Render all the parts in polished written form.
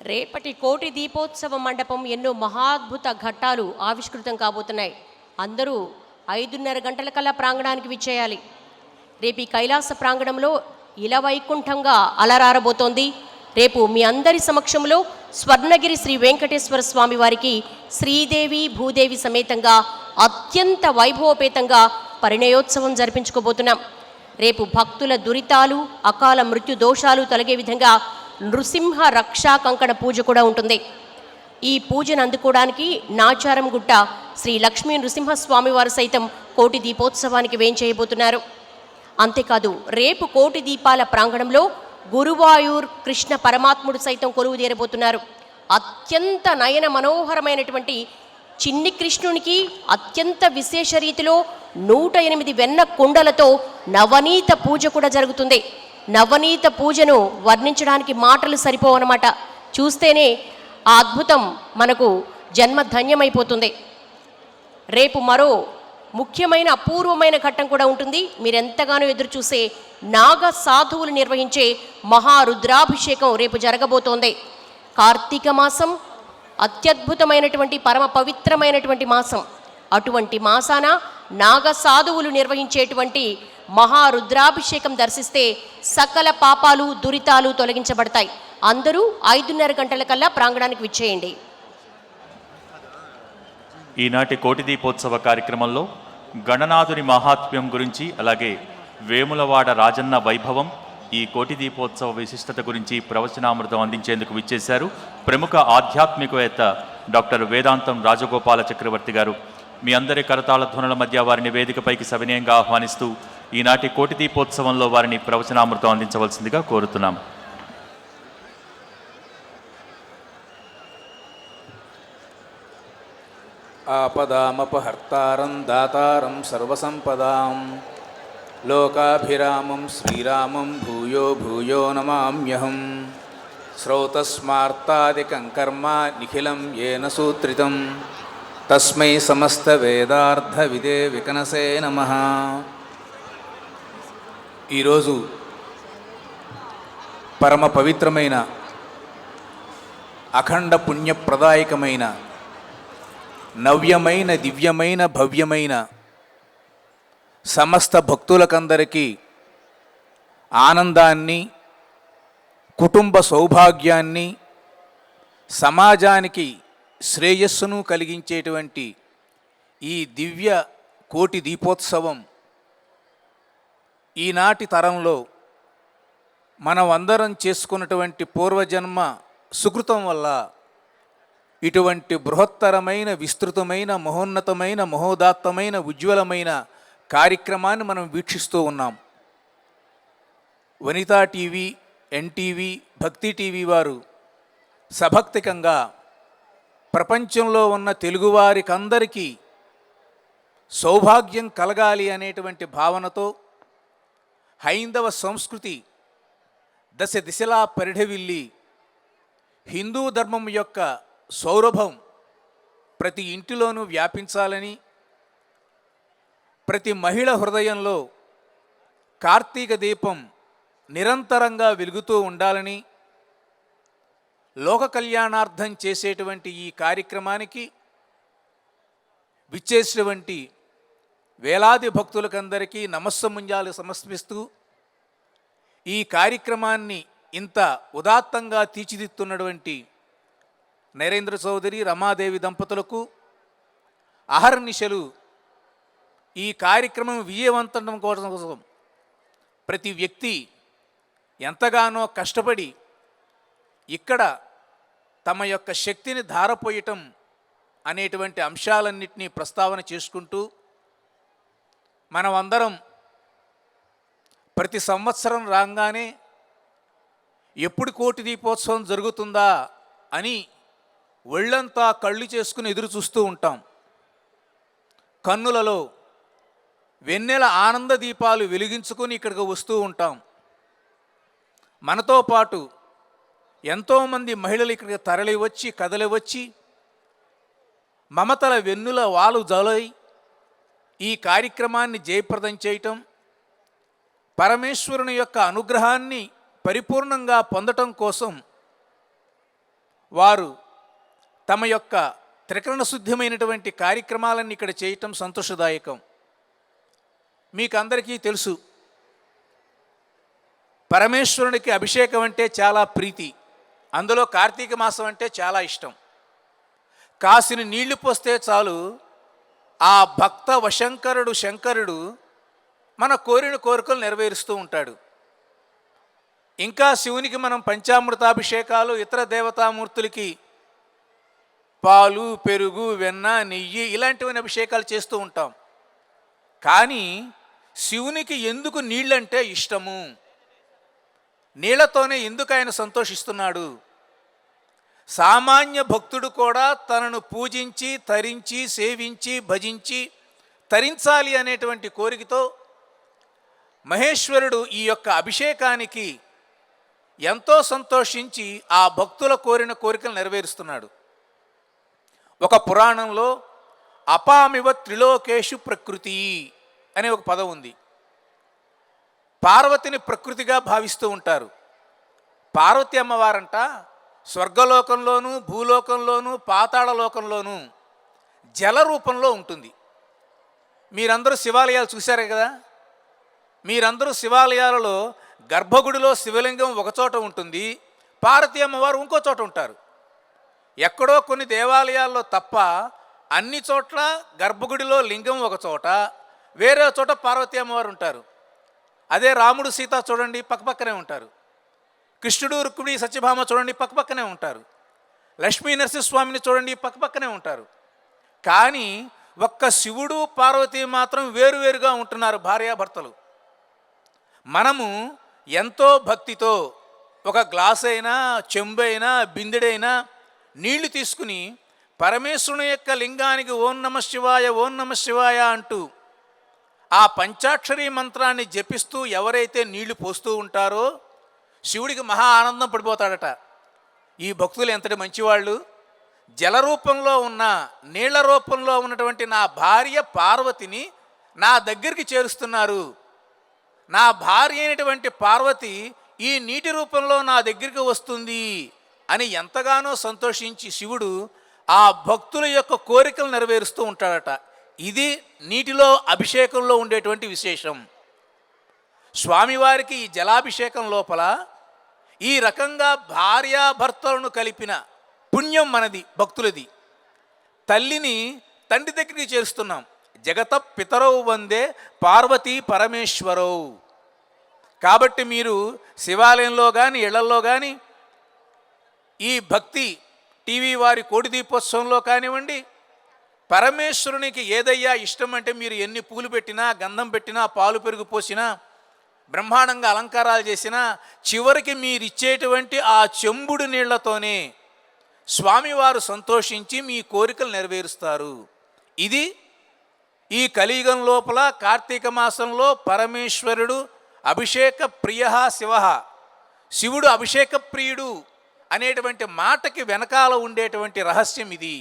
రేపటి కోటి దీపోత్సవ మండపం ఎన్నో మహాద్భుత ఘట్టాలు ఆవిష్కృతం కాబోతున్నాయి. అందరూ 5:30 గంటలకల్లా ప్రాంగణానికి విచ్చేయాలి. రేపు ఈ కైలాస ప్రాంగణంలో ఇలవైకుంఠంగా అలరారబోతోంది. రేపు మీ అందరి సమక్షంలో స్వర్ణగిరి శ్రీ వెంకటేశ్వర స్వామి వారికి శ్రీదేవి భూదేవి సమేతంగా అత్యంత వైభవపేతంగా పరిణయోత్సవం జరిపించుకోబోతున్నాం. రేపు భక్తుల దురితాలు, అకాల మృత్యు దోషాలు తొలగే విధంగా నృసింహ రక్షా కంకణ పూజ కూడా ఉంటుంది. ఈ పూజను అందుకోవడానికి నాచారంగుట్ట శ్రీ లక్ష్మీ నృసింహస్వామి వారు సైతం కోటి దీపోత్సవానికి వేంచేయబోతున్నారు. అంతేకాదు రేపు కోటి దీపాల ప్రాంగణంలో గురువాయూర్ కృష్ణ పరమాత్ముడు సైతం కొలువు తీరబోతున్నారు. అత్యంత నయన మనోహరమైనటువంటి చిన్ని కృష్ణునికి అత్యంత విశేష రీతిలో 108 వెన్న కుండలతో నవనీత పూజ కూడా జరుగుతుంది. నవనీత పూజను వర్ణించడానికి మాటలు సరిపోవన్నమాట. చూస్తేనే ఆ అద్భుతం మనకు జన్మధన్యమైపోతుంది. రేపు మరో ముఖ్యమైన అపూర్వమైన ఘట్టం కూడా ఉంటుంది. మీరెంతగానో ఎదురు చూసే నాగ సాధువులు నిర్వహించే మహారుద్రాభిషేకం రేపు జరగబోతోంది. కార్తీక మాసం అత్యద్భుతమైనటువంటి పరమ పవిత్రమైనటువంటి మాసం. అటువంటి మాసాన నాగ సాధువులు నిర్వహించేటువంటి మహారుద్రాభిషేకం దర్శిస్తే సకల పాపాలు దురితాలు తొలగించబడతాయి. అందరూ 5:30 గంటలకల్లా ప్రాంగణానికి విచ్చేయండి. ఈనాటి కోటి దీపోత్సవ కార్యక్రమంలో గణనాథుని మహాత్మ్యం గురించి, అలాగే వేములవాడ రాజన్న వైభవం, ఈ కోటి దీపోత్సవ విశిష్టత గురించి ప్రవచనామృతం అందించేందుకు విచ్చేశారు ప్రముఖ ఆధ్యాత్మికవేత్త డాక్టర్ వేదాంతం రాజగోపాల చక్రవర్తి గారు. మీ అందరి కరతాళ ధ్వనుల మధ్య వారిని వేదికపైకి సవినయంగా ఆహ్వానిస్తూ ఈనాటి కోటి దీపోత్సవంలో వారిని ప్రవచనామృతం అందించవలసిందిగా కోరుతున్నాం. ఆపదామపహర్తారం దాతారం సర్వసంపదాం లోకాభిరామం శ్రీరామం భూయో భూయో నమామ్యహం. శ్రౌతస్మార్తాదికం కర్మ నిఖిలం ఏన సూత్రితం తస్మై సమస్త వేదార్థ విదే వికనసే నమః. ఈరోజు పరమ పవిత్రమైన అఖండ పుణ్యప్రదాయకమైన నవ్యమైన దివ్యమైన భవ్యమైన సమస్త భక్తులకందరికీ ఆనందాన్ని, కుటుంబ సౌభాగ్యాన్ని, సమాజానికి శ్రేయస్సును కలిగించేటువంటి ఈ దివ్య కోటి దీపోత్సవం ఈనాటి తరంలో మనం అందరం చేసుకున్నటువంటి పూర్వజన్మ సుకృతం వల్ల ఇటువంటి బృహత్తరమైన, విస్తృతమైన, మహోన్నతమైన, మహోదాత్తమైన, ఉజ్వలమైన కార్యక్రమాన్ని మనం వీక్షిస్తూ ఉన్నాం. వనితా టీవీ, ఎన్టీవీ, భక్తి టీవీ వారు సభక్తికంగా ప్రపంచంలో ఉన్న తెలుగువారికందరికీ సౌభాగ్యం కలగాలి అనేటువంటి భావనతో హైందవ సంస్కృతి దశ దిశలా పరిఢవిల్లి హిందూ ధర్మం యొక్క సౌరభం ప్రతి ఇంటిలోనూ వ్యాపించాలని, ప్రతి మహిళ హృదయంలో కార్తీక దీపం నిరంతరంగా వెలుగుతూ ఉండాలని, లోక కళ్యాణార్థం చేసేటువంటి ఈ కార్యక్రమానికి విచ్చేసినటువంటి వేలాది భక్తులకందరికీ నమస్సముంజాలు సమర్పిస్తూ ఈ కార్యక్రమాన్ని ఇంత ఉదాత్తంగా తీర్చిదిద్దుతున్నటువంటి నరేంద్ర చౌదరి, రమాదేవి దంపతులకు అహర్నిశలు ఈ కార్యక్రమం విజయవంతం కోసం ప్రతి వ్యక్తి ఎంతగానో కష్టపడి ఇక్కడ తమ యొక్క శక్తిని ధారపోయటం అనేటువంటి అంశాలన్నింటినీ ప్రస్తావన చేసుకుంటూ మనమందరం ప్రతి సంవత్సరం రాగానే ఎప్పుడు కోటి దీపోత్సవం జరుగుతుందా అని ఒళ్ళంతా కళ్ళు చేసుకుని ఎదురు చూస్తూ ఉంటాం. కన్నులలో వెన్నెల ఆనంద దీపాలు వెలిగించుకొని ఇక్కడికి వస్తూ ఉంటాం. మనతో పాటు ఎంతోమంది మహిళలు ఇక్కడికి తరలి వచ్చి, కదలి వచ్చి, మమతల వెన్నుల వాలు జలై ఈ కార్యక్రమాన్ని జయప్రదం చేయటం, పరమేశ్వరుని యొక్క అనుగ్రహాన్ని పరిపూర్ణంగా పొందటం కోసం వారు తమ యొక్క త్రికరణ శుద్ధమైనటువంటి కార్యక్రమాలన్నీ ఇక్కడ చేయటం సంతోషదాయకం. మీకు అందరికీ తెలుసు, పరమేశ్వరునికి అభిషేకం అంటే చాలా ప్రీతి. అందులో కార్తీక మాసం అంటే చాలా ఇష్టం. కాసిని నీళ్లు పోస్తే చాలు ఆ భక్త వశంకరుడు శంకరుడు మన కోరిన కోరికలు నెరవేరుస్తూ ఉంటాడు. ఇంకా శివునికి మనం పంచామృతాభిషేకాలు, ఇతర దేవతామూర్తులకి పాలు, పెరుగు, వెన్న, నెయ్యి ఇలాంటివన్నీ అభిషేకాలు చేస్తూ ఉంటాం. కానీ శివునికి ఎందుకు నీళ్ళంటే ఇష్టము, నీళ్లతోనే ఎందుకు ఆయన సంతోషిస్తున్నాడు? సామాన్య భక్తుడు కూడా తనను పూజించి, తరించి, సేవించి, భజించి తరించాలి అనేటువంటి కోరికతో మహేశ్వరుడు ఈ యొక్క అభిషేకానికి ఎంతో సంతోషించి ఆ భక్తుల కోరిన కోరికలు నెరవేరుస్తున్నాడు. ఒక పురాణంలో అపామివ త్రిలోకేషు ప్రకృతి అనే ఒక పదం ఉంది. పార్వతిని ప్రకృతిగా భావిస్తూ ఉంటారు. పార్వతి అమ్మవారంట స్వర్గలోకంలోనూ, భూలోకంలోనూ, పాతాళ లోకంలోనూ జల రూపంలో ఉంటుంది. మీరందరూ శివాలయాలు చూశారు కదా. మీరందరూ శివాలయాలలో గర్భగుడిలో శివలింగం ఒకచోట ఉంటుంది, పార్వతీ అమ్మవారు ఇంకో చోట ఉంటారు. ఎక్కడో కొన్ని దేవాలయాల్లో తప్ప అన్ని చోట్ల గర్భగుడిలో లింగం ఒక చోట, వేరే చోట పార్వతీ అమ్మవారు ఉంటారు. అదే రాముడు సీత చూడండి, పక్కపక్కనే ఉంటారు. కృష్ణుడు రుక్మిణి సత్యభామ చూడండి, పక్కపక్కనే ఉంటారు. లక్ష్మీ నరసింహస్వామిని చూడండి, పక్కపక్కనే ఉంటారు. కానీ ఒక్క శివుడు పార్వతి మాత్రం వేరువేరుగా ఉంటున్నారు, భార్యాభర్తలు. మనము ఎంతో భక్తితో ఒక గ్లాస్ అయినా, చెంబు అయినా, బిందెడైనా నీళ్లు తీసుకుని పరమేశ్వరుని యొక్క లింగానికి ఓం నమ శివాయ, ఓం నమ శివాయ అంటూ ఆ పంచాక్షరీ మంత్రాన్ని జపిస్తూ ఎవరైతే నీళ్లు పోస్తూ ఉంటారో శివుడికి మహా ఆనందం పడిపోతాడట. ఈ భక్తులు ఎంతటి మంచివాళ్ళు! జల రూపంలో ఉన్న, నీళ్ల రూపంలో ఉన్నటువంటి నా భార్య పార్వతిని నా దగ్గరికి చేరుస్తున్నారు. నా భార్య అయినటువంటి పార్వతి ఈ నీటి రూపంలో నా దగ్గరికి వస్తుంది అని ఎంతగానో సంతోషించి శివుడు ఆ భక్తుల యొక్క కోరికలు నెరవేరుస్తూ ఉంటాడట. ఇది నీటిలో అభిషేకంలో ఉండేటువంటి విశేషం. స్వామివారికి ఈ జలాభిషేకం లోపల ఈ రకంగా భార్యాభర్తలను కలిపిన పుణ్యం మనది, భక్తులది. తల్లిని తండ్రి దగ్గరికి చేరుస్తున్నాం. జగత పితరౌ వందే పార్వతీ పరమేశ్వరౌ. కాబట్టి మీరు శివాలయంలో కానీ, ఇళ్లల్లో కానీ ఈ భక్తి టీవీ వారి కోటి దీపోత్సవంలో కానివ్వండి, పరమేశ్వరునికి ఏదయ్యా ఇష్టం అంటే మీరు ఎన్ని పూలు పెట్టినా, గంధం పెట్టినా, పాలు పెరుగు పోసినా, బ్రహ్మాండంగా అలంకారాలు చేసినా చివరికి మీరిచ్చేటువంటి ఆ చెంబుడు నీళ్లతోనే స్వామివారు సంతోషించి మీ కోరికలు నెరవేరుస్తారు. ఇది ఈ కలియుగం లోపల కార్తీక మాసంలో పరమేశ్వరుడు అభిషేక ప్రియ శివ, శివుడు అభిషేక ప్రియుడు అనేటువంటి మాటకి వెనకాల ఉండేటువంటి రహస్యం ఇది.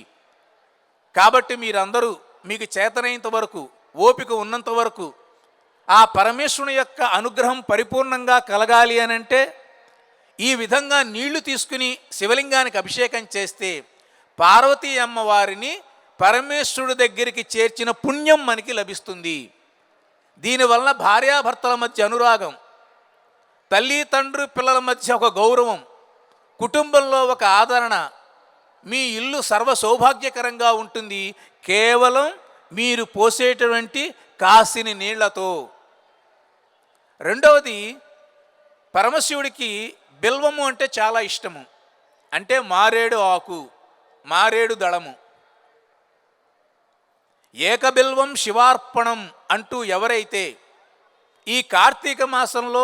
కాబట్టి మీరందరూ మీకు చేతనైనంత వరకు, ఓపిక ఉన్నంత వరకు ఆ పరమేశ్వరుని యొక్క అనుగ్రహం పరిపూర్ణంగా కలగాలి అని అంటే ఈ విధంగా నీళ్లు తీసుకుని శివలింగానికి అభిషేకం చేస్తే పార్వతీ అమ్మవారిని పరమేశ్వరుడి దగ్గరికి చేర్చిన పుణ్యం మనకి లభిస్తుంది. దీనివల్ల భార్యాభర్తల మధ్య అనురాగం, తల్లి తండ్రి పిల్లల మధ్య ఒక గౌరవం, కుటుంబంలో ఒక ఆదరణ, మీ ఇల్లు సర్వ సౌభాగ్యకరంగా ఉంటుంది కేవలం మీరు పోసేటువంటి కాసిని నీళ్లతో. రెండవది, పరమశివుడికి బిల్వము అంటే చాలా ఇష్టము. అంటే మారేడు ఆకు, మారేడు దళము. ఏకబిల్వం శివార్పణం అంటూ ఎవరైతే ఈ కార్తీక మాసంలో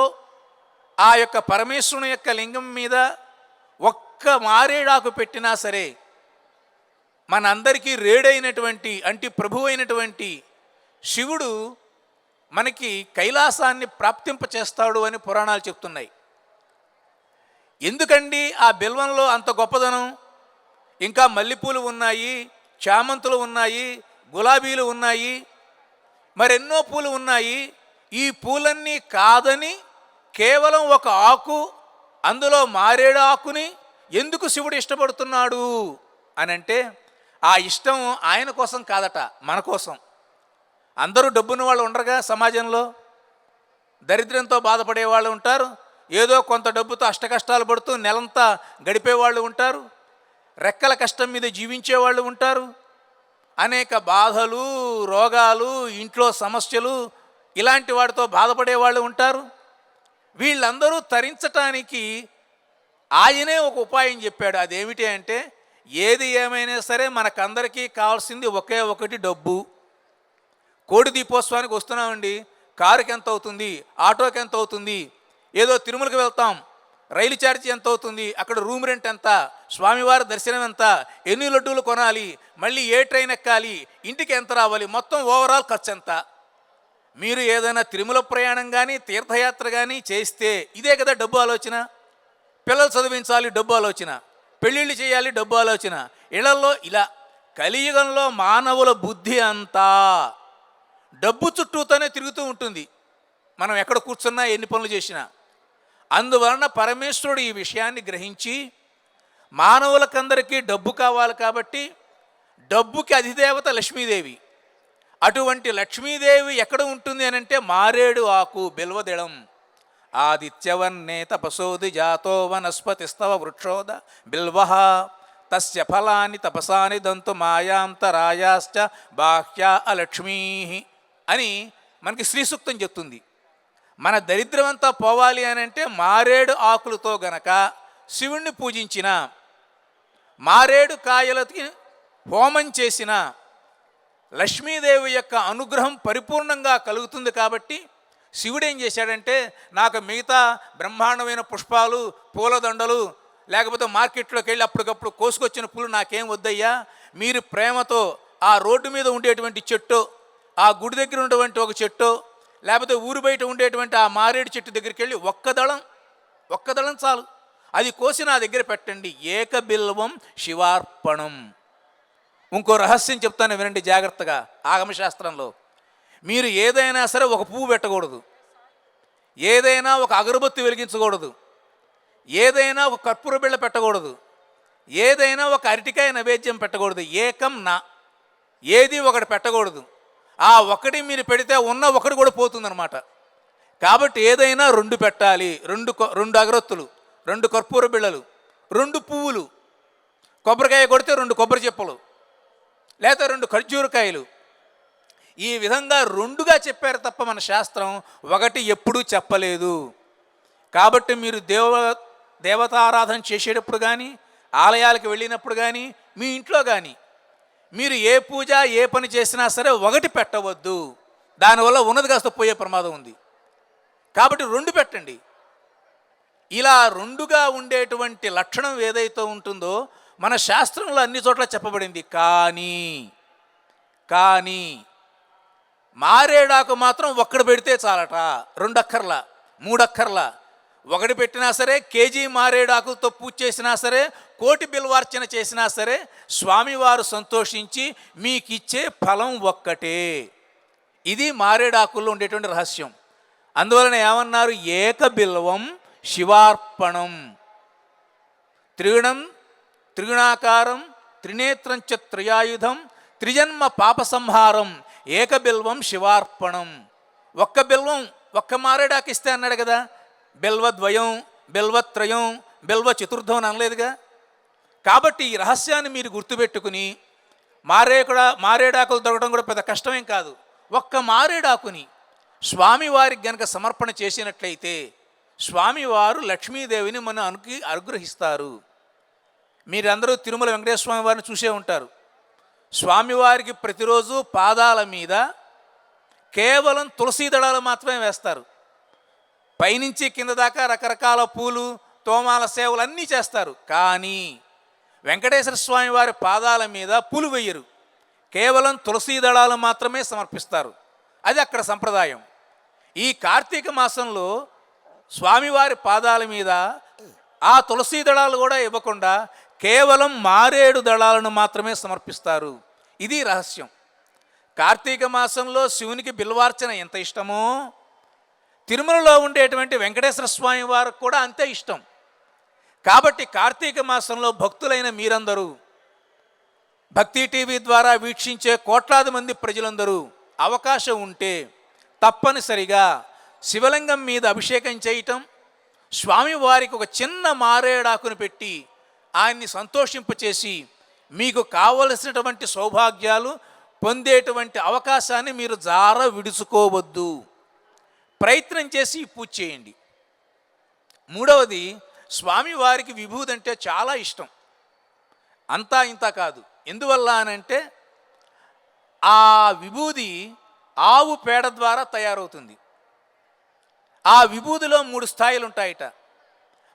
ఆ యొక్క పరమేశ్వరుని యొక్క లింగం మీద ఒక్క మారేడాకు పెట్టినా సరే మనందరికీ రేడైనటువంటి అంటే ప్రభు అయినటువంటి శివుడు మనకి కైలాసాన్ని ప్రాప్తింపచేస్తాడు అని పురాణాలు చెప్తున్నాయి. ఎందుకండి ఆ బిల్వంలో అంత గొప్పదనం? ఇంకా మల్లెపూలు ఉన్నాయి, చామంతులు ఉన్నాయి, గులాబీలు ఉన్నాయి, మరెన్నో పూలు ఉన్నాయి. ఈ పూలన్నీ కాదని కేవలం ఒక ఆకు, అందులో మారేడు ఆకుని ఎందుకు శివుడు ఇష్టపడుతున్నాడు అని అంటే ఆ ఇష్టం ఆయన కోసం కాదట, మన కోసం. అందరూ డబ్బున్న వాళ్ళు ఉండరుగా సమాజంలో. దరిద్రంతో బాధపడే వాళ్ళు ఉంటారు, ఏదో కొంత డబ్బుతో అష్టకష్టాలు పడుతూ నెలంతా గడిపేవాళ్ళు ఉంటారు, రెక్కల కష్టం మీద జీవించేవాళ్ళు ఉంటారు, అనేక బాధలు, రోగాలు, ఇంట్లో సమస్యలు ఇలాంటి వాటితో బాధపడే వాళ్ళు ఉంటారు. వీళ్ళందరూ తరించటానికి ఆయనే ఒక ఉపాయం చెప్పాడు. అదేమిటి అంటే, ఏది ఏమైనా సరే మనకందరికీ కావాల్సింది ఒకే ఒకటి, డబ్బు. కోటి దీపోత్సవానికి వస్తున్నామండి, కారుకి ఎంత అవుతుంది, ఆటోకి ఎంత అవుతుంది, ఏదో తిరుమలకి వెళ్తాం, రైలు ఛార్జీ ఎంత అవుతుంది, అక్కడ రూమ్ రెంట్ ఎంత, స్వామివారి దర్శనం ఎంత, ఎన్ని లడ్డూలు కొనాలి, మళ్ళీ ఏ ట్రైన్ ఎక్కాలి, ఇంటికి ఎంత రావాలి, మొత్తం ఓవరాల్ ఖర్చు ఎంత. మీరు ఏదైనా తిరుమల ప్రయాణం కానీ తీర్థయాత్ర కానీ చేస్తే ఇదే కదా డబ్బు ఆలోచన. పిల్లలు చదివించాలి, డబ్బు ఆలోచన. పెళ్ళిళ్ళు చేయాలి, డబ్బు ఆలోచన. ఇళ్లలో ఇలా కలియుగంలో మానవుల బుద్ధి అంతా డబ్బు చుట్టూతోనే తిరుగుతూ ఉంటుంది, మనం ఎక్కడ కూర్చున్నా ఎన్ని పనులు చేసినా. అందువలన పరమేశ్వరుడు ఈ విషయాన్ని గ్రహించి మానవులకందరికీ డబ్బు కావాలి కాబట్టి డబ్బుకి అధిదేవత లక్ష్మీదేవి. అటువంటి లక్ష్మీదేవి ఎక్కడ ఉంటుంది అని అంటే మారేడు ఆకు, బిల్వదళం. ఆదిత్యవన్నే తపసోది జాతో వనస్పతిస్తవ వృక్షోద బిల్వ తస్య ఫలాని తపసాని దంతు మాయాంతరాయాశ్చ బాహ్యా అలక్ష్మీ అని మనకి శ్రీ సూక్తం చెప్తుంది. మన దరిద్రం అంతా పోవాలి అని అంటే మారేడు ఆకులతో గనక శివుణ్ణి పూజించిన, మారేడు కాయలకి హోమం చేసిన లక్ష్మీదేవి యొక్క అనుగ్రహం పరిపూర్ణంగా కలుగుతుంది. కాబట్టి శివుడు ఏం చేశాడంటే, నాకు మిగతా బ్రహ్మాండమైన పుష్పాలు, పూలదండలు, లేకపోతే మార్కెట్లోకి వెళ్ళి అప్పటికప్పుడు కోసుకొచ్చిన పూలు నాకేం వద్దయ్యా, మీరు ప్రేమతో ఆ రోడ్డు మీద ఉండేటువంటి చెట్టు, ఆ గుడి దగ్గర ఉన్నటువంటి ఒక చెట్టు, లేకపోతే ఊరు బయట ఉండేటువంటి ఆ మారేడు చెట్టు దగ్గరికి వెళ్ళి ఒక్కదళం చాలు, అది కోసి నా దగ్గర పెట్టండి. ఏకబిల్వం శివార్పణం. ఇంకో రహస్యం చెప్తాను వినండి జాగ్రత్తగా. ఆగమశాస్త్రంలో మీరు ఏదైనా సరే ఒక పువ్వు పెట్టకూడదు, ఏదైనా ఒక అగరబత్తి వెలిగించకూడదు, ఏదైనా ఒక కర్పూర బిళ్ళ పెట్టకూడదు, ఏదైనా ఒక అరటికాయ నైవేద్యం పెట్టకూడదు. ఏకం నా, ఏది ఒకటి పెట్టకూడదు. ఆ ఒకటి మీరు పెడితే ఉన్న ఒకటి కూడా పోతుందన్నమాట. కాబట్టి ఏదైనా రెండు పెట్టాలి. రెండు అగరొత్తులు, రెండు కర్పూర బిళ్ళలు, రెండు పువ్వులు, కొబ్బరికాయ కొడితే రెండు కొబ్బరి చెప్పలు, లేదా రెండు ఖర్జూరకాయలు. ఈ విధంగా రెండుగా చెప్పారు తప్ప మన శాస్త్రం ఒకటి ఎప్పుడూ చెప్పలేదు. కాబట్టి మీరు దేవతారాధన చేసేటప్పుడు కానీ, ఆలయాలకు వెళ్ళినప్పుడు కానీ, మీ ఇంట్లో కానీ మీరు ఏ పూజ ఏ పని చేసినా సరే ఒకటి పెట్టవద్దు. దానివల్ల ఉన్నది కాస్త పోయే ప్రమాదం ఉంది. కాబట్టి రెండు పెట్టండి. ఇలా రెండుగా ఉండేటువంటి లక్షణం ఏదైతే ఉంటుందో మన శాస్త్రంలో అన్ని చోట్ల చెప్పబడింది. కానీ మారేడాకు మాత్రం ఒక్కడు పెడితే చాలట, 2 అక్కర్లా 3 అక్కర్లా. ఒకటి పెట్టినా సరే, కేజీ మారేడాకులతో పూజ చేసినా సరే, కోటి బిల్వార్చన చేసినా సరే స్వామివారు సంతోషించి మీకు ఇచ్చే ఫలం ఒక్కటే. ఇది మారేడాకుల్లో ఉండేటువంటి రహస్యం. అందువలన ఏమన్నారు, ఏకబిల్వం శివార్పణం. త్రిగుణాకారం త్రినేత్రం చ త్రయాయుధం త్రిజన్మ పాప సంహారం ఏకబిల్వం శివార్పణం. ఒక్క బిల్వం, ఒక్క మారేడాకు ఇస్తే అన్నాడు కదా. బిల్వద్వయం, బిల్వత్రయం, బిల్వ చతుర్థం అని అనలేదుగా. కాబట్టి ఈ రహస్యాన్ని మీరు గుర్తుపెట్టుకుని మారేడాకులు దొరకడం కూడా పెద్ద కష్టమేం కాదు. ఒక్క మారేడాకుని స్వామివారికి గనక సమర్పణ చేసినట్లయితే స్వామివారు లక్ష్మీదేవిని మనం అనుగ్రహిస్తారు. మీరందరూ తిరుమల వెంకటేశ్వర స్వామి వారిని చూసే ఉంటారు. స్వామివారికి ప్రతిరోజు పాదాల మీద కేవలం తులసీ దళాలు మాత్రమే వేస్తారు. పైనుంచి కింద దాకా రకరకాల పూలు, తోమాల సేవలు అన్నీ చేస్తారు. కానీ వెంకటేశ్వర స్వామి వారి పాదాల మీద పూలు వేయరు, కేవలం తులసీ దళాలు మాత్రమే సమర్పిస్తారు. అది అక్కడ సంప్రదాయం. ఈ కార్తీక మాసంలో స్వామివారి పాదాల మీద ఆ తులసీ దళాలు కూడా ఇవ్వకుండా కేవలం మారేడు దళాలను మాత్రమే సమర్పిస్తారు. ఇది రహస్యం. కార్తీక మాసంలో శివునికి బిల్వార్చన ఎంత ఇష్టమో తిరుమలలో ఉండేటువంటి వెంకటేశ్వర స్వామి వారికి కూడా అంతే ఇష్టం. కాబట్టి కార్తీక మాసంలో భక్తులైన మీరందరూ, భక్తి టీవీ ద్వారా వీక్షించే కోట్లాది మంది ప్రజలందరూ అవకాశం ఉంటే తప్పనిసరిగా శివలింగం మీద అభిషేకం చేయటం, స్వామివారికి ఒక చిన్న మారేడాకును పెట్టి ఆయన్ని సంతోషింపచేసి మీకు కావలసినటువంటి సౌభాగ్యాలు పొందేటువంటి అవకాశాన్ని మీరు జార విడుచుకోవద్దు. ప్రయత్నం చేసి ఈ పూజ చేయండి. మూడవది, స్వామివారికి విభూది అంటే చాలా ఇష్టం. అంతా ఇంత కాదు. ఎందువల్ల అనంటే ఆ విభూది ఆవు పేడ ద్వారా తయారవుతుంది. ఆ విభూదిలో 3 స్థాయిలు ఉంటాయట.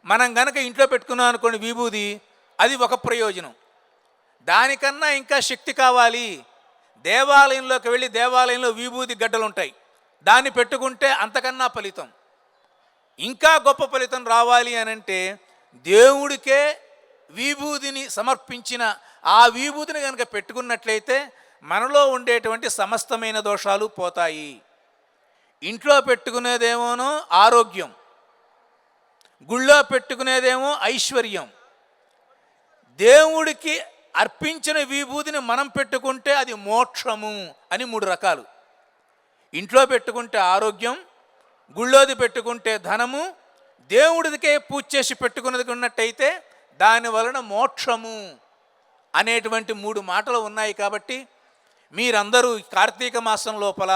మనం గనక ఇంట్లో పెట్టుకున్నాం అనుకోండి విభూది, అది ఒక ప్రయోజనం. దానికన్నా ఇంకా శక్తి కావాలి, దేవాలయంలోకి వెళ్ళి దేవాలయంలో విభూది గడ్డలు ఉంటాయి, దాన్ని పెట్టుకుంటే అంతకన్నా ఫలితం, ఇంకా గొప్ప ఫలితం రావాలి అనంటే దేవుడికే విభూదిని సమర్పించిన ఆ విభూతిని కనుక పెట్టుకున్నట్లయితే మనలో ఉండేటువంటి సమస్తమైన దోషాలు పోతాయి. ఇంట్లో పెట్టుకునేదేమోనో ఆరోగ్యం, గుళ్ళో పెట్టుకునేదేమో ఐశ్వర్యం. దేవుడికి అర్పించిన విభూతిని మనం పెట్టుకుంటే అది మోక్షము అని 3 రకాలు. ఇంట్లో పెట్టుకుంటే ఆరోగ్యం, గుళ్ళోది పెట్టుకుంటే ధనము, దేవుడికే పూజ చేసి పెట్టుకున్నది ఉన్నట్టయితే దాని వలన మోక్షము అనేటువంటి 3 మాటలు ఉన్నాయి. కాబట్టి మీరందరూ కార్తీక మాసం లోపల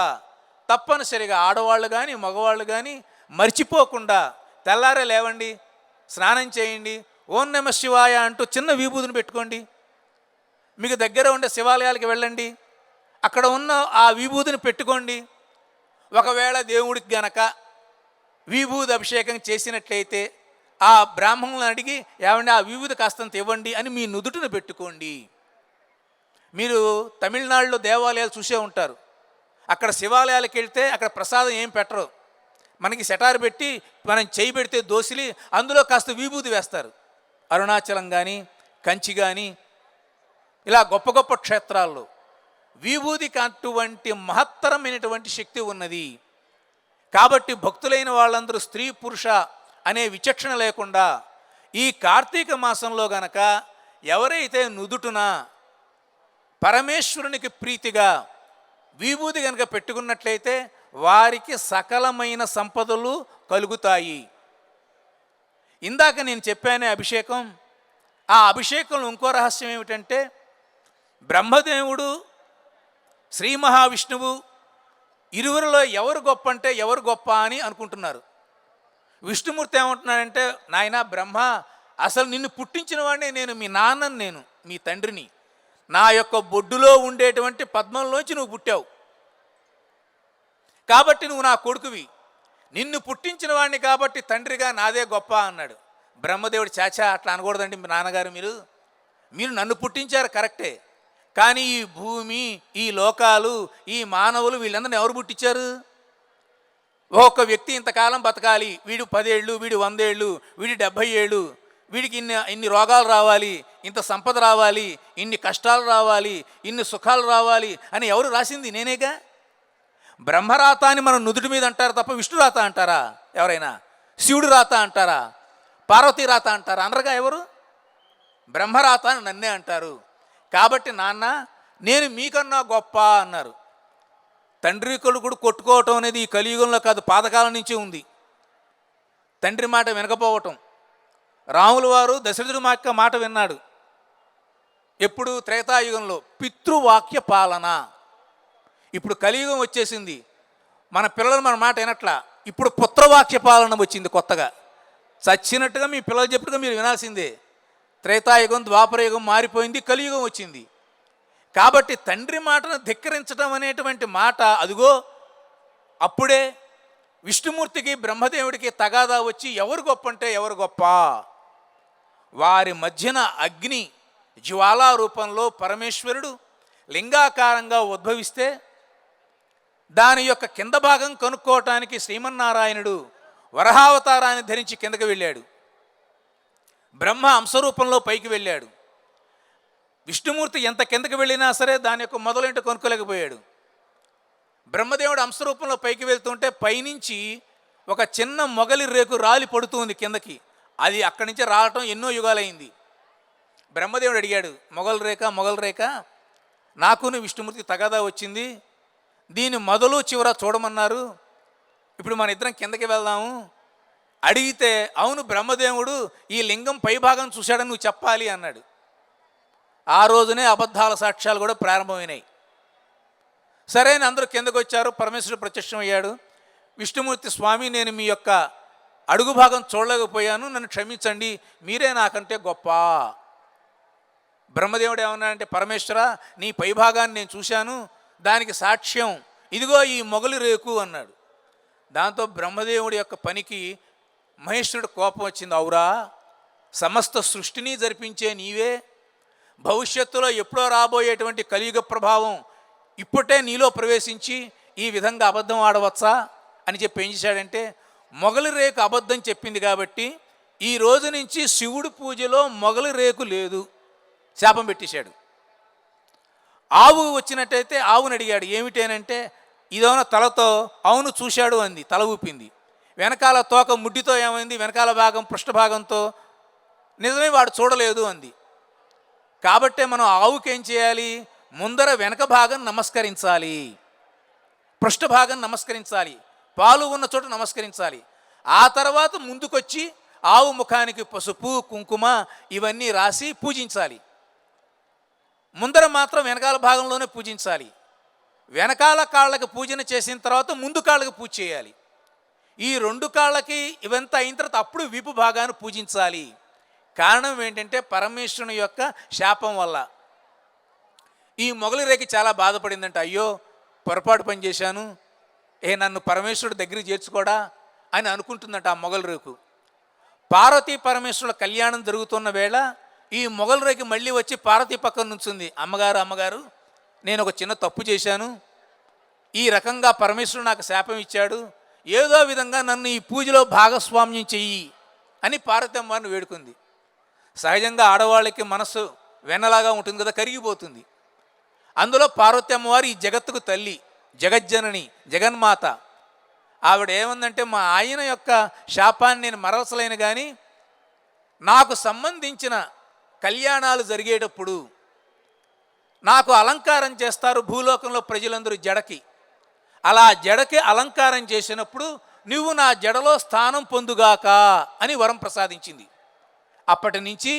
తప్పనిసరిగా ఆడవాళ్ళు కానీ మగవాళ్ళు కానీ మర్చిపోకుండా తెల్లారే లేవండి, స్నానం చేయండి, ఓం నమ శివాయ అంటూ చిన్న విభూతిని పెట్టుకోండి. మీకు దగ్గర ఉండే శివాలయాలకు వెళ్ళండి, అక్కడ ఉన్న ఆ విభూతిని పెట్టుకోండి. ఒకవేళ దేవుడికి గనక విభూతి అభిషేకం చేసినట్లయితే ఆ బ్రాహ్మణులను అడిగి ఏమండి ఆ విభూతి కాస్తంత ఇవ్వండి అని మీ నుదుటిని పెట్టుకోండి. మీరు తమిళనాడులో దేవాలయాలు చూసే ఉంటారు. అక్కడ శివాలయాలకు వెళ్తే అక్కడ ప్రసాదం ఏం పెట్టరు, మనకి సెటారు పెట్టి మనం చేయి పెడితే దోసిలి అందులో కాస్త విభూతి వేస్తారు. అరుణాచలం కానీ కంచి కానీ ఇలా గొప్ప గొప్ప క్షేత్రాల్లో విభూతికి అటువంటి మహత్తరమైనటువంటి శక్తి ఉన్నది. కాబట్టి భక్తులైన వాళ్ళందరూ స్త్రీ పురుష అనే విచక్షణ లేకుండా ఈ కార్తీక మాసంలో గనక ఎవరైతే నుదుటున పరమేశ్వరునికి ప్రీతిగా విభూతి గనక పెట్టుకున్నట్లయితే వారికి సకలమైన సంపదలు కలుగుతాయి. ఇందాక నేను చెప్పానే అభిషేకం, ఆ అభిషేకంలో ఇంకో రహస్యం ఏమిటంటే బ్రహ్మదేవుడు శ్రీ మహావిష్ణువు ఇరువురిలో ఎవరు గొప్ప అంటే ఎవరు గొప్ప అని అనుకుంటున్నారు. విష్ణుమూర్తి ఏమంటున్నాడంటే, నాయనా బ్రహ్మ, అసలు నిన్ను పుట్టించిన వాడిని నేను, మీ నాన్నని నేను, మీ తండ్రిని. నా యొక్క బొడ్డులో ఉండేటువంటి పద్మంలోంచి నువ్వు పుట్టావు కాబట్టి నువ్వు నా కొడుకువి. నిన్ను పుట్టించిన వాడిని కాబట్టి తండ్రిగా నాదే గొప్ప అన్నాడు. బ్రహ్మదేవుడు చాచా అట్లా అనకూడదండి మీ నాన్నగారు, మీరు నన్ను పుట్టించారు కరెక్టే, కానీ ఈ భూమి, ఈ లోకాలు, ఈ మానవులు వీళ్ళందరినీ ఎవరు పుట్టించారు? ఒక్కొక్క వ్యక్తి ఇంతకాలం బతకాలి, వీడు 10 ఏళ్ళు, వీడు 100 ఏళ్ళు, వీడి 70 ఏళ్ళు, వీడికి ఇన్ని రోగాలు రావాలి, ఇంత సంపద రావాలి, ఇన్ని కష్టాలు రావాలి, ఇన్ని సుఖాలు రావాలి అని ఎవరు రాసింది? నేనేగా. బ్రహ్మరాత అని మనం నుదుటి మీద అంటారు తప్ప విష్ణు రాత అంటారా ఎవరైనా? శివుడు రాత అంటారా? పార్వతీ రాత అంటారా? అనరుగా ఎవరు? బ్రహ్మరాత అని నన్నే అంటారు. కాబట్టి నాన్న నేను మీకన్నా గొప్ప అన్నారు. తండ్రి కొడుకుడు కొట్టుకోవటం అనేది ఈ కలియుగంలో కాదు, పాతకాలం నుంచి ఉంది. తండ్రి మాట వినకపోవటం. రాముల వారు దశరథుడి మాట విన్నాడు. ఎప్పుడు? త్రేతాయుగంలో. పితృవాక్య పాలన. ఇప్పుడు కలియుగం వచ్చేసింది, మన పిల్లలు మన మాట వినట్లా. ఇప్పుడు పుత్రవాక్య పాలన వచ్చింది కొత్తగా. చచ్చినట్టుగా మీ పిల్లలు చెప్పినట్టుగా మీరు వినాల్సిందే. త్రేతాయుగం ద్వాపరయుగం మారిపోయింది, కలియుగం వచ్చింది. కాబట్టి తండ్రి మాటను ధిక్కరించడం అనేటువంటి మాట అదిగో అప్పుడే విష్ణుమూర్తికి బ్రహ్మదేవుడికి తగాదా వచ్చి ఎవరు గొప్ప అంటే ఎవరు గొప్ప? వారి మధ్యన అగ్ని జ్వాలా రూపంలో పరమేశ్వరుడు లింగాకారంగా ఉద్భవిస్తే దాని యొక్క కింద భాగం కనుక్కోవటానికి శ్రీమన్నారాయణుడు వరహావతారాన్ని ధరించి కిందకి వెళ్ళాడు. బ్రహ్మ అంశరూపంలో పైకి వెళ్ళాడు. విష్ణుమూర్తి ఎంత కిందకి వెళ్ళినా సరే దాని యొక్క మొదలేంటో కొనుక్కోలేకపోయాడు. బ్రహ్మదేవుడు అంశరూపంలో పైకి వెళ్తుంటే పైనుంచి ఒక చిన్న మొగలి రేకు రాలి పడుతుంది కిందకి. అది అక్కడి నుంచి రావటం ఎన్నో యుగాలైంది. బ్రహ్మదేవుడు అడిగాడు, మొగల్ రేఖ నాకును విష్ణుమూర్తి తగాదా వచ్చింది, దీని మొదలు చివర చూడమన్నారు, ఇప్పుడు మన ఇద్దరం కిందకి వెళ్దాము. అడిగితే అవును బ్రహ్మదేవుడు ఈ లింగం పైభాగం చూశాడని నువ్వు చెప్పాలి అన్నాడు. ఆ రోజునే అబద్ధాల సాక్ష్యాలు కూడా ప్రారంభమైనాయి. సరే అని అందరూ కిందకు వచ్చారు. పరమేశ్వరుడు ప్రత్యక్షమయ్యాడు. విష్ణుమూర్తి, స్వామి నేను మీ యొక్క అడుగు భాగం చూడలేకపోయాను, నన్ను క్షమించండి, మీరే నాకంటే గొప్ప. బ్రహ్మదేవుడు ఏమన్నాడంటే, పరమేశ్వర నీ పైభాగాన్ని నేను చూశాను, దానికి సాక్ష్యం ఇదిగో ఈ మొగలి రేకు అన్నాడు. దాంతో బ్రహ్మదేవుడి యొక్క పనికి మహేశ్వరుడు కోపం వచ్చింది. అవురా, సమస్త సృష్టిని జరిపించే నీవే, భవిష్యత్తులో ఎప్పుడో రాబోయేటువంటి కలియుగ ప్రభావం ఇప్పుడే నీలో ప్రవేశించి ఈ విధంగా అబద్ధం ఆడవచ్చా అని చెప్పి ఏం చేశాడంటే, మొగలి రేకు అబద్ధం చెప్పింది కాబట్టి ఈ రోజు నుంచి శివుడి పూజలో మొగలి రేకు లేదు, శాపం పెట్టేశాడు. ఆవు వచ్చినట్టయితే ఆవుని అడిగాడు, ఏమిటేనంటే ఇదోన తలతో, అవును చూశాడు అంది, తల ఊపింది. వెనకాల తోక ముడ్డితో ఏమైంది, వెనకాల భాగం పృష్ఠభాగంతో, నిజమే వాడు చూడలేదు అంది. కాబట్టే మనం ఆవుకి ఏం చేయాలి, ముందర వెనక భాగం నమస్కరించాలి, పృష్ఠభాగం నమస్కరించాలి, పాలు ఉన్న చోట నమస్కరించాలి. ఆ తర్వాత ముందుకొచ్చి ఆవు ముఖానికి పసుపు కుంకుమ ఇవన్నీ రాసి పూజించాలి. ముందర మాత్రం వెనకాల భాగంలోనే పూజించాలి. వెనకాల కాళ్ళకి పూజన చేసిన తర్వాత ముందు కాళ్ళకి పూజ చేయాలి. ఈ రెండు కాళ్ళకి ఇవంతా అయిన తర్వాత అప్పుడు వీపు భాగాన్ని పూజించాలి. కారణం ఏంటంటే పరమేశ్వరుని యొక్క శాపం వల్ల ఈ మొగలి రేఖ చాలా బాధపడిందంట. అయ్యో పొరపాటు పని చేశాను, నన్ను పరమేశ్వరుడు దగ్గరికి చేర్చుకోడా అని అనుకుంటుందంట ఆ మొగలి రేకు. పార్వతీ పరమేశ్వరుల కళ్యాణం జరుగుతున్న వేళ ఈ మొగలి రేఖ మళ్ళీ వచ్చి పార్వతీ పక్కన నుంచుంది. అమ్మగారు నేను ఒక చిన్న తప్పు చేశాను, ఈ రకంగా పరమేశ్వరుడు నాకు శాపం ఇచ్చాడు, ఏదో విధంగా నన్ను ఈ పూజలో భాగస్వామ్యం చెయ్యి అని పార్వతీ అమ్మవారిని వేడుకుంది. సహజంగా ఆడవాళ్ళకి మనసు వెన్నలాగా ఉంటుంది కదా, కరిగిపోతుంది. అందులో పార్వతీ అమ్మవారు ఈ జగత్తుకు తల్లి, జగజ్జనని, జగన్మాత. ఆవిడ ఏమందంటే, మా ఆయన యొక్క శాపాన్ని నేను మరవసలేను, కానీ నాకు సంబంధించిన కళ్యాణాలు జరిగేటప్పుడు నాకు అలంకారం చేస్తారు భూలోకంలో ప్రజలందరూ జడకి. అలా జడకి అలంకారం చేసినప్పుడు నువ్వు నా జడలో స్థానం పొందుగాక అని వరం ప్రసాదించింది. అప్పటి నుంచి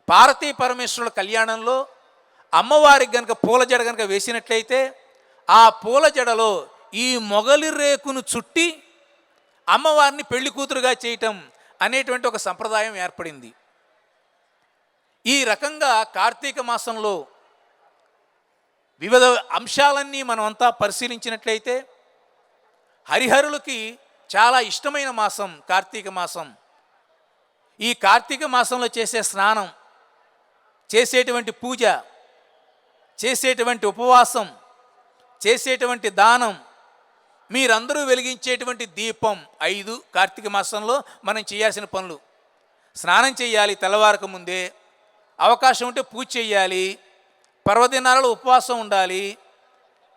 పార్వతీ పరమేశ్వరుల కళ్యాణంలో అమ్మవారికి గనక పూల జడ గనక వేసినట్లయితే ఆ పూల జడలో ఈ మొగలి రేకును చుట్టి అమ్మవారిని పెళ్లి కూతురుగా చేయటం అనేటువంటి ఒక సంప్రదాయం ఏర్పడింది. ఈ రకంగా కార్తీక మాసంలో వివిధ అంశాలన్నీ మనమంతా పరిశీలించినట్లయితే హరిహరులకి చాలా ఇష్టమైన మాసం కార్తీక మాసం. ఈ కార్తీక మాసంలో చేసే స్నానం, చేసేటువంటి పూజ, చేసేటువంటి ఉపవాసం, చేసేటువంటి దానం, మీరందరూ వెలిగించేటువంటి దీపం 5 కార్తీక మాసంలో మనం చేయాల్సిన పనులు. స్నానం చేయాలి తెల్లవారక ముందే, అవకాశం ఉంటే పూజ చేయాలి, పర్వదినాలలో ఉపవాసం ఉండాలి,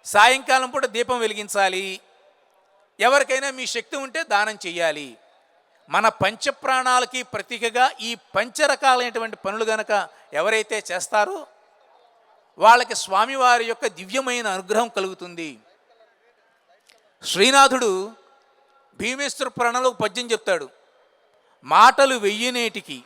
సాయంకాలం పూట దీపం వెలిగించాలి, ఎవరికైనా మీ శక్తి ఉంటే దానం చేయాలి. మన పంచప్రాణాలకి ప్రతీకగా ఈ పంచరకాలైనటువంటి పనులు గనక ఎవరైతే చేస్తారో వాళ్ళకి స్వామివారి యొక్క దివ్యమైన అనుగ్రహం కలుగుతుంది. శ్రీనాథుడు భీమేశ్వర పురాణంలో పద్యం చెప్తాడు, మాటలు వెయ్యినేటికి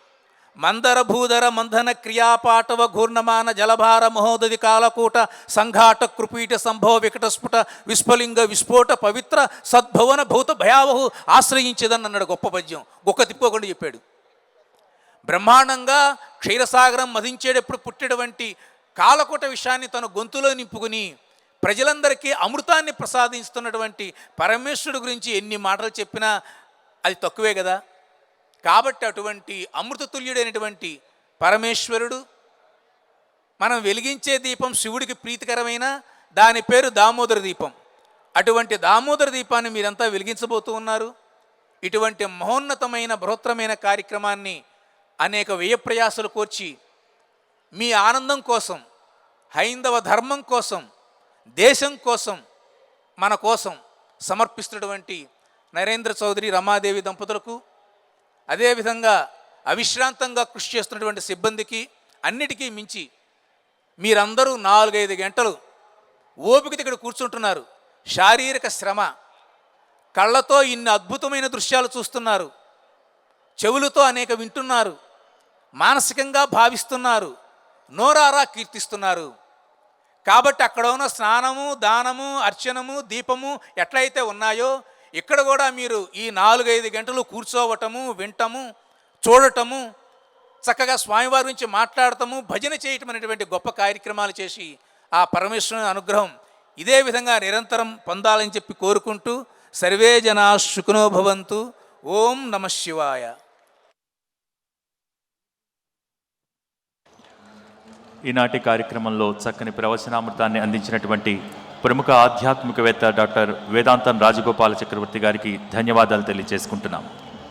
మందర భూధర మంధన క్రియాపాటవ ఘూర్ణమాన జలభార మహోదది కాలకూట సంఘాట కృపీట సంభవ వికట స్ఫుట విస్ఫలింగ విస్ఫోట పవిత్ర సద్భవన భూత భయావహు ఆశ్రయించేదని అన్నాడు. గొప్ప పద్యం, గొక్క తిప్పుకోకుండా చెప్పాడు. బ్రహ్మాండంగా క్షీరసాగరం మధించేటప్పుడు పుట్టేటువంటి కాలకూట విషయాన్ని తన గొంతులో నింపుకుని ప్రజలందరికీ అమృతాన్ని ప్రసాదిస్తున్నటువంటి పరమేశ్వరుడు గురించి ఎన్ని మాటలు చెప్పినా అది తక్కువే కదా. కాబట్టి అటువంటి అమృతతుల్యుడైనటువంటి పరమేశ్వరుడు, మనం వెలిగించే దీపం శివుడికి ప్రీతికరమైన దాని పేరు దామోదర దీపం. అటువంటి దామోదర దీపాన్ని మీరంతా వెలిగించబోతూ ఉన్నారు. ఇటువంటి మహోన్నతమైన బృహత్తరమైన కార్యక్రమాన్ని అనేక వ్యయప్రయాసలు కోర్చి మీ ఆనందం కోసం, హైందవ ధర్మం కోసం, దేశం కోసం, మన కోసం సమర్పిస్తున్నటువంటి నరేంద్ర చౌదరి రమాదేవి దంపతులకు, అదేవిధంగా అవిశ్రాంతంగా కృషి చేస్తున్నటువంటి సిబ్బందికి అన్నిటికీ మించి మీరందరూ 4-5 గంటలు ఓపికతో ఇక్కడ కూర్చుంటున్నారు. శారీరక శ్రమ, కళ్ళతో ఇన్ని అద్భుతమైన దృశ్యాలు చూస్తున్నారు, చెవులతో అనేక వింటున్నారు, మానసికంగా భావిస్తున్నారు, నోరారా కీర్తిస్తున్నారు. కాబట్టి అక్కడ ఉన్న స్నానము, దానము, అర్చనము, దీపము ఎట్లయితే ఉన్నాయో ఇక్కడ కూడా మీరు ఈ 4-5 గంటలు కూర్చోవటము, వింటము, చూడటము, చక్కగా స్వామివారి గురించి మాట్లాడటము, భజన చేయటం అనేటువంటి గొప్ప కార్యక్రమాలు చేసి ఆ పరమేశ్వరుని అనుగ్రహం ఇదే విధంగా నిరంతరం పొందాలని చెప్పి కోరుకుంటూ సర్వే జనా సుఖినో భవంతు. ఓం నమః శివాయ. ఈనాటి కార్యక్రమంలో చక్కని ప్రవచనామృతాన్ని అందించినటువంటి ప్రముఖ ఆధ్యాత్మికవేత్త డాక్టర్ వేదాంతం రాజగోపాల చక్రవర్తి గారికి ధన్యవాదాలు తెలియజేసుకుంటున్నాం.